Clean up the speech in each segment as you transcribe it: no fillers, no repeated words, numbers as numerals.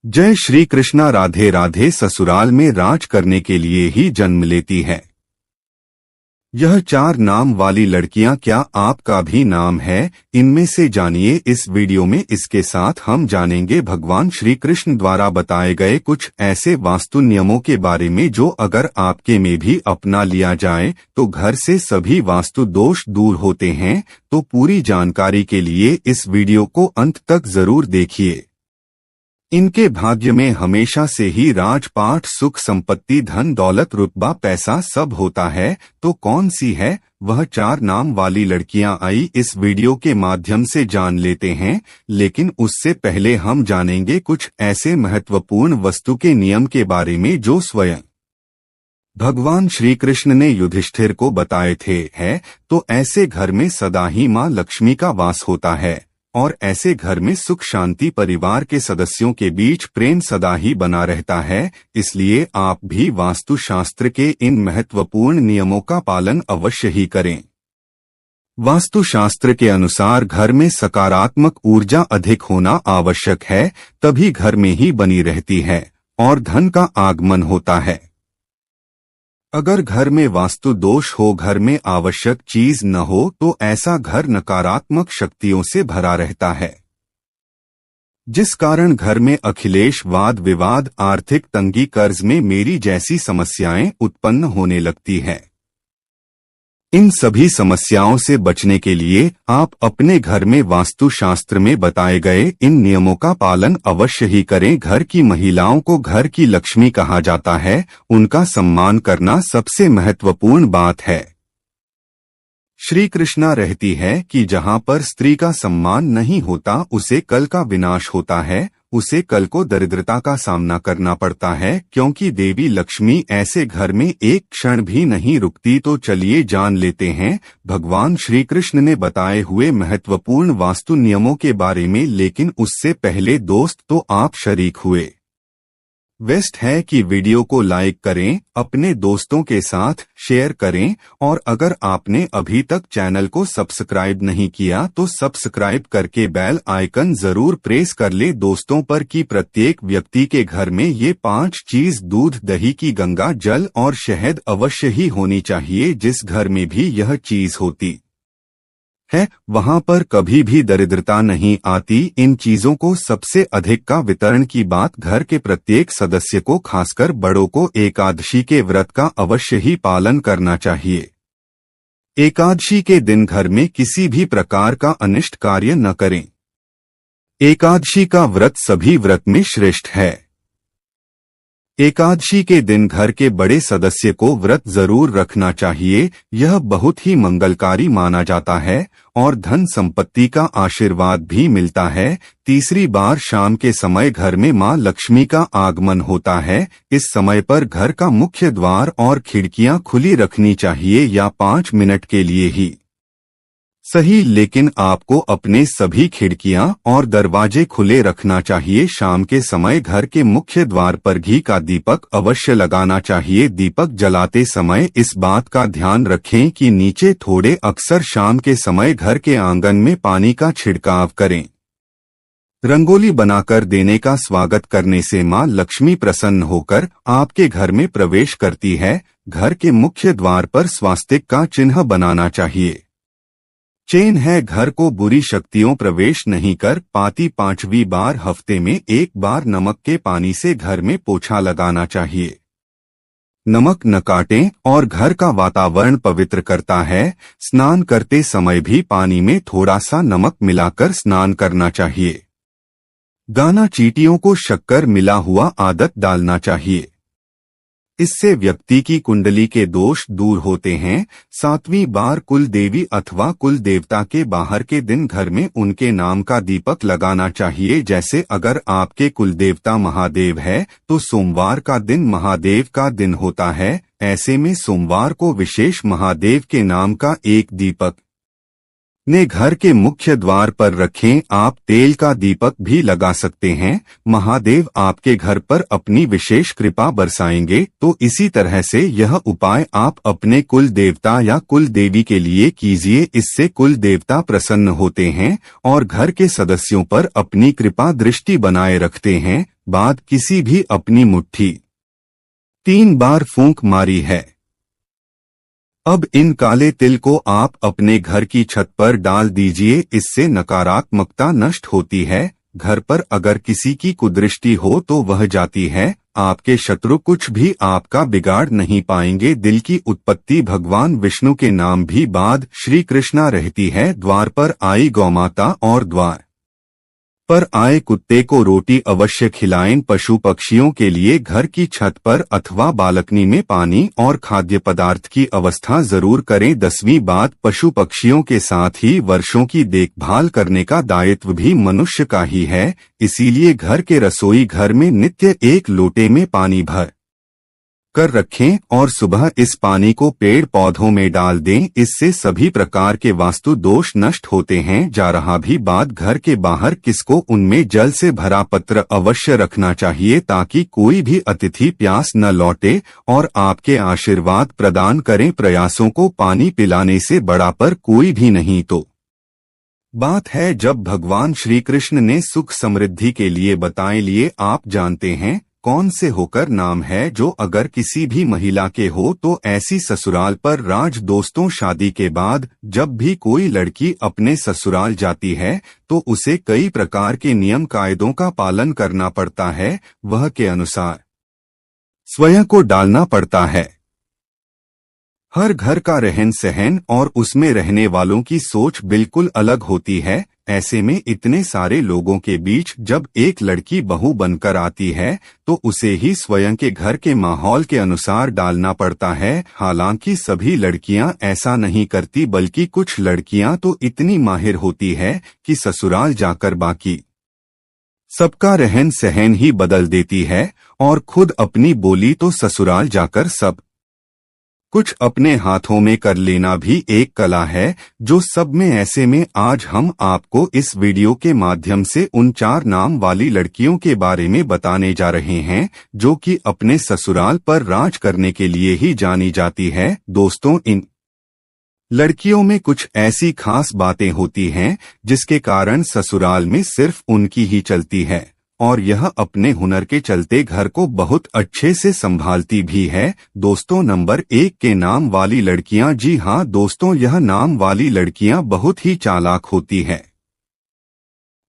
जय श्री कृष्णा। राधे राधे। ससुराल में राज करने के लिए ही जन्म लेती है। यह 4 नाम वाली लड़कियां क्या आपका भी नाम है? इनमें से जानिए इस वीडियो में। इसके साथ हम जानेंगे भगवान श्री कृष्ण द्वारा बताए गए कुछ ऐसे वास्तु नियमों के बारे में जो अगर आपके में भी अपना लिया जाए तो घर से सभी वास्तु दोष दूर होते हैं। तो पूरी जानकारी के लिए इस वीडियो को अंत तक जरूर देखिए। इनके भाग्य में हमेशा से ही राजपाट, सुख, संपत्ति, धन, दौलत, रुतबा, पैसा सब होता है। तो कौन सी है वह 4 नाम वाली लड़कियां? आई इस वीडियो के माध्यम से जान लेते हैं। लेकिन उससे पहले हम जानेंगे कुछ ऐसे महत्वपूर्ण वस्तु के नियम के बारे में जो स्वयं भगवान श्री कृष्ण ने युधिष्ठिर को बताए थे। है तो ऐसे घर में सदा ही मां लक्ष्मी का वास होता है और ऐसे घर में सुख शांति, परिवार के सदस्यों के बीच प्रेम सदा ही बना रहता है। इसलिए आप भी वास्तु शास्त्र के इन महत्वपूर्ण नियमों का पालन अवश्य ही करें। वास्तु शास्त्र के अनुसार घर में सकारात्मक ऊर्जा अधिक होना आवश्यक है, तभी घर में ही बनी रहती है और धन का आगमन होता है। अगर घर में वास्तु दोष हो, घर में आवश्यक चीज न हो, तो ऐसा घर नकारात्मक शक्तियों से भरा रहता है, जिस कारण घर में अखिलेश, वाद विवाद, आर्थिक तंगी, कर्ज में मेरी जैसी समस्याएं उत्पन्न होने लगती है। इन सभी समस्याओं से बचने के लिए आप अपने घर में वास्तु शास्त्र में बताए गए इन नियमों का पालन अवश्य ही करें। घर की महिलाओं को घर की लक्ष्मी कहा जाता है, उनका सम्मान करना सबसे महत्वपूर्ण बात है। श्री कृष्णा रहती है कि जहां पर स्त्री का सम्मान नहीं होता उसे कल का विनाश होता है, उसे कल को दरिद्रता का सामना करना पड़ता है, क्योंकि देवी लक्ष्मी ऐसे घर में एक क्षण भी नहीं रुकती। तो चलिए जान लेते हैं भगवान श्री कृष्ण ने बताए हुए महत्वपूर्ण वास्तु नियमों के बारे में। लेकिन उससे पहले दोस्त, तो आप शरीक हुए बेस्ट है कि वीडियो को लाइक करें, अपने दोस्तों के साथ शेयर करें और अगर आपने अभी तक चैनल को सब्सक्राइब नहीं किया तो सब्सक्राइब करके बेल आइकन जरूर प्रेस कर ले दोस्तों पर कि प्रत्येक व्यक्ति के घर में ये 5 चीज दूध, दही की गंगा जल और शहद अवश्य ही होनी चाहिए। जिस घर में भी यह चीज होती है वहां पर कभी भी दरिद्रता नहीं आती। इन चीजों को सबसे अधिक का वितरण की बात घर के प्रत्येक सदस्य को, खासकर बड़ों को एकादशी के व्रत का अवश्य ही पालन करना चाहिए। एकादशी के दिन घर में किसी भी प्रकार का अनिष्ट कार्य न करें। एकादशी का व्रत सभी व्रत में श्रेष्ठ है। एकादशी के दिन घर के बड़े सदस्य को व्रत जरूर रखना चाहिए। यह बहुत ही मंगलकारी माना जाता है और धन संपत्ति का आशीर्वाद भी मिलता है। तीसरी बार शाम के समय घर में मां लक्ष्मी का आगमन होता है। इस समय पर घर का मुख्य द्वार और खिड़कियां खुली रखनी चाहिए या 5 मिनट के लिए ही सही, लेकिन आपको अपने सभी खिड़कियां और दरवाजे खुले रखना चाहिए। शाम के समय घर के मुख्य द्वार पर घी का दीपक अवश्य लगाना चाहिए। दीपक जलाते समय इस बात का ध्यान रखें कि नीचे थोड़े। अक्सर शाम के समय घर के आंगन में पानी का छिड़काव करें। रंगोली बनाकर देने का स्वागत करने से मां लक्ष्मी प्रसन्न होकर आपके घर में प्रवेश करती है। घर के मुख्य द्वार पर स्वास्तिक का चिन्ह बनाना चाहिए। चेन है, घर को बुरी शक्तियों प्रवेश नहीं कर पाती। 5वीं बार हफ्ते में 1 बार नमक के पानी से घर में पोछा लगाना चाहिए। नमक न काटें और घर का वातावरण पवित्र करता है। स्नान करते समय भी पानी में थोड़ा सा नमक मिलाकर स्नान करना चाहिए। गाना चींटियों को शक्कर मिला हुआ आदत डालना चाहिए। इससे व्यक्ति की कुंडली के दोष दूर होते हैं। 7वीं बार कुल देवी अथवा कुल देवता के बाहर के दिन घर में उनके नाम का दीपक लगाना चाहिए। जैसे अगर आपके कुल देवता महादेव है तो सोमवार का दिन महादेव का दिन होता है। ऐसे में सोमवार को विशेष महादेव के नाम का एक दीपक ने घर के मुख्य द्वार पर रखें। आप तेल का दीपक भी लगा सकते हैं। महादेव आपके घर पर अपनी विशेष कृपा बरसाएंगे। तो इसी तरह से यह उपाय आप अपने कुल देवता या कुल देवी के लिए कीजिए। इससे कुल देवता प्रसन्न होते हैं और घर के सदस्यों पर अपनी कृपा दृष्टि बनाए रखते हैं। बाद किसी भी अपनी मुट्ठी 3 बार फूंक मारी है। अब इन काले तिल को आप अपने घर की छत पर डाल दीजिए। इससे नकारात्मकता नष्ट होती है। घर पर अगर किसी की कुदृष्टि हो तो वह जाती है। आपके शत्रु कुछ भी आपका बिगाड़ नहीं पाएंगे। दिल की उत्पत्ति भगवान विष्णु के नाम भी बाद श्री कृष्णा रहती है। द्वार पर आई गौमाता और द्वार पर आए कुत्ते को रोटी अवश्य खिलाएं। पशु पक्षियों के लिए घर की छत पर अथवा बालकनी में पानी और खाद्य पदार्थ की व्यवस्था जरूर करें। 10वीं बात, पशु पक्षियों के साथ ही वर्षों की देखभाल करने का दायित्व भी मनुष्य का ही है। इसीलिए घर के रसोई घर में नित्य 1 लोटे में पानी भर कर रखें और सुबह इस पानी को पेड़ पौधों में डाल दें। इससे सभी प्रकार के वास्तु दोष नष्ट होते हैं। जा रहा भी बात, घर के बाहर किसको उनमें जल से भरा पत्र अवश्य रखना चाहिए ताकि कोई भी अतिथि प्यास न लौटे और आपके आशीर्वाद प्रदान करें। प्रयासों को पानी पिलाने से बड़ा पर कोई भी नहीं। तो बात है जब भगवान श्री कृष्ण ने सुख समृद्धि के लिए बताए लिए। आप जानते हैं कौन से होकर नाम है जो अगर किसी भी महिला के हो तो ऐसी ससुराल पर राज। दोस्तों, शादी के बाद जब भी कोई लड़की अपने ससुराल जाती है तो उसे कई प्रकार के नियम कायदों का पालन करना पड़ता है। वह के अनुसार स्वयं को डालना पड़ता है। हर घर का रहन सहन और उसमें रहने वालों की सोच बिल्कुल अलग होती है। ऐसे में इतने सारे लोगों के बीच जब एक लड़की बहू बनकर आती है तो उसे ही स्वयं के घर के माहौल के अनुसार डालना पड़ता है। हालांकि सभी लड़कियां ऐसा नहीं करती, बल्कि कुछ लड़कियां तो इतनी माहिर होती है कि ससुराल जाकर बाकी सबका रहन सहन ही बदल देती है और खुद अपनी बोली तो ससुराल जाकर सब कुछ अपने हाथों में कर लेना भी एक कला है जो सब में। ऐसे में आज हम आपको इस वीडियो के माध्यम से उन 4 नाम वाली लड़कियों के बारे में बताने जा रहे हैं जो कि अपने ससुराल पर राज करने के लिए ही जानी जाती है। दोस्तों, इन लड़कियों में कुछ ऐसी खास बातें होती हैं जिसके कारण ससुराल में सिर्फ उनकी ही चलती है और यह अपने हुनर के चलते घर को बहुत अच्छे से संभालती भी है। दोस्तों, नंबर 1 के नाम वाली लड़कियां। जी हां दोस्तों, यह नाम वाली लड़कियां बहुत ही चालाक होती है।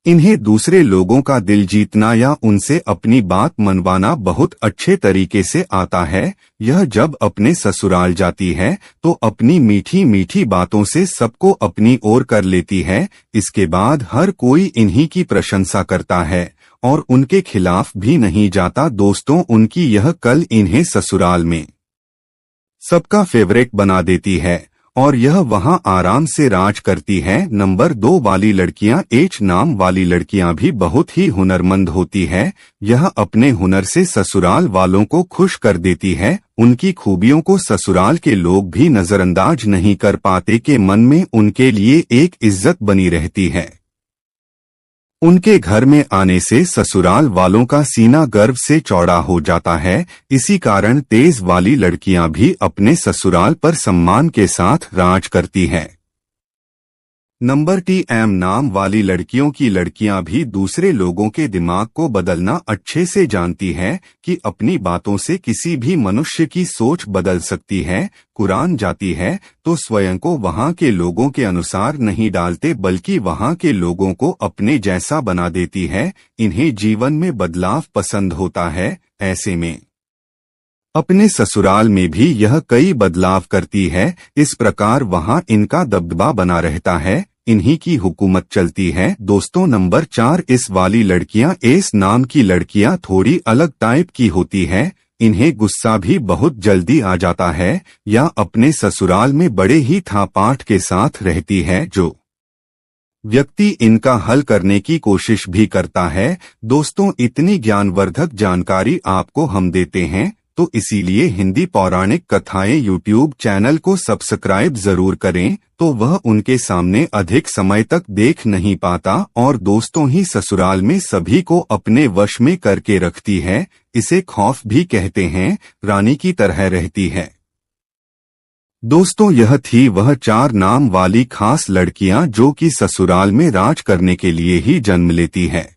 इन्हें दूसरे लोगों का दिल जीतना या उनसे अपनी बात मनवाना बहुत अच्छे तरीके से आता है। यह जब अपने ससुराल जाती है तो अपनी मीठी मीठी बातों से सबको अपनी ओर कर लेती है। इसके बाद हर कोई इन्हीं की प्रशंसा करता है और उनके खिलाफ भी नहीं जाता। दोस्तों, उनकी यह कल इन्हें ससुराल में सबका फेवरेट बना देती है और यह वहां आराम से राज करती है। नंबर 2 वाली लड़कियां। एच नाम वाली लड़कियां भी बहुत ही हुनरमंद होती है। यह अपने हुनर से ससुराल वालों को खुश कर देती है। उनकी खूबियों को ससुराल के लोग भी नजरअंदाज नहीं कर पाते कि मन में उनके लिए एक इज्जत बनी रहती है। उनके घर में आने से ससुराल वालों का सीना गर्व से चौड़ा हो जाता है। इसी कारण तेज वाली लड़कियां भी अपने ससुराल पर सम्मान के साथ राज करती हैं। नंबर 3 नाम वाली लड़कियों की लड़कियां भी दूसरे लोगों के दिमाग को बदलना अच्छे से जानती है कि अपनी बातों से किसी भी मनुष्य की सोच बदल सकती है। कुरान जाती है तो स्वयं को वहां के लोगों के अनुसार नहीं डालते, बल्कि वहां के लोगों को अपने जैसा बना देती है। इन्हें जीवन में बदलाव पसंद होता है। ऐसे में अपने ससुराल में भी यह कई बदलाव करती है। इस प्रकार वहां इनका दबदबा बना रहता है। इन्हीं की हुकूमत चलती है। दोस्तों, नंबर 4 इस वाली लड़कियां। एस नाम की लड़कियां थोड़ी अलग टाइप की होती है। इन्हें गुस्सा भी बहुत जल्दी आ जाता है या अपने ससुराल में बड़े ही थापाठ के साथ रहती है। जो व्यक्ति इनका हल करने की कोशिश भी करता है। दोस्तों, इतनी ज्ञानवर्धक जानकारी आपको हम देते हैं। तो इसीलिए हिंदी पौराणिक कथाएं यूट्यूब चैनल को सब्सक्राइब जरूर करें, तो वह उनके सामने अधिक समय तक देख नहीं पाता और दोस्तों ही ससुराल में सभी को अपने वश में करके रखती है। इसे खौफ भी कहते हैं, रानी की तरह रहती है। दोस्तों, यह थी वह 4 नाम वाली खास लड़कियां जो कि ससुराल में राज करने के लिए ही जन्म लेती है।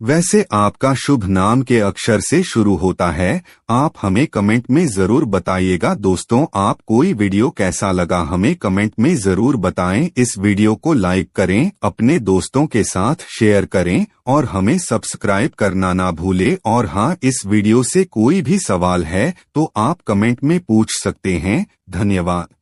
वैसे आपका शुभ नाम के अक्षर से शुरू होता है? आप हमें कमेंट में जरूर बताइएगा। दोस्तों, आप कोई वीडियो कैसा लगा हमें कमेंट में जरूर बताएं। इस वीडियो को लाइक करें, अपने दोस्तों के साथ शेयर करें और हमें सब्सक्राइब करना ना भूलें। और हाँ, इस वीडियो से कोई भी सवाल है तो आप कमेंट में पूछ सकते हैं। धन्यवाद।